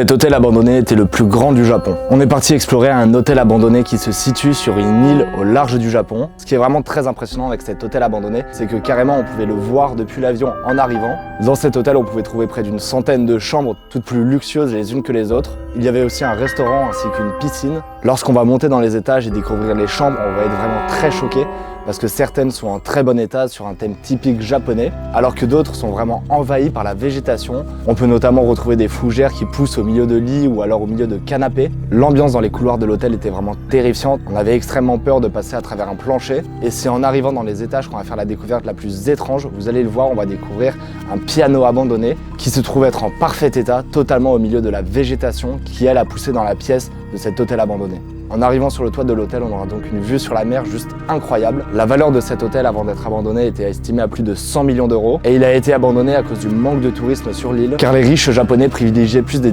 Cet hôtel abandonné était le plus grand du Japon. On est parti explorer un hôtel abandonné qui se situe sur une île au large du Japon. Ce qui est vraiment très impressionnant avec cet hôtel abandonné, c'est que carrément on pouvait le voir depuis l'avion en arrivant. Dans cet hôtel, on pouvait trouver près d'une centaine de chambres, toutes plus luxueuses les unes que les autres. Il y avait aussi un restaurant ainsi qu'une piscine. Lorsqu'on va monter dans les étages et découvrir les chambres, on va être vraiment très choqué parce que certaines sont en très bon état sur un thème typique japonais, alors que d'autres sont vraiment envahies par la végétation. On peut notamment retrouver des fougères qui poussent au milieu de lits ou alors au milieu de canapés. L'ambiance dans les couloirs de l'hôtel était vraiment terrifiante. On avait extrêmement peur de passer à travers un plancher. Et c'est en arrivant dans les étages qu'on va faire la découverte la plus étrange. Vous allez le voir, on va découvrir un piano abandonné qui se trouve être en parfait état, totalement au milieu de la végétation qui, elle, a poussé dans la pièce de cet hôtel abandonné. En arrivant sur le toit de l'hôtel, on aura donc une vue sur la mer juste incroyable. La valeur de cet hôtel avant d'être abandonné était estimée à plus de 100 millions d'euros et il a été abandonné à cause du manque de tourisme sur l'île car les riches japonais privilégiaient plus des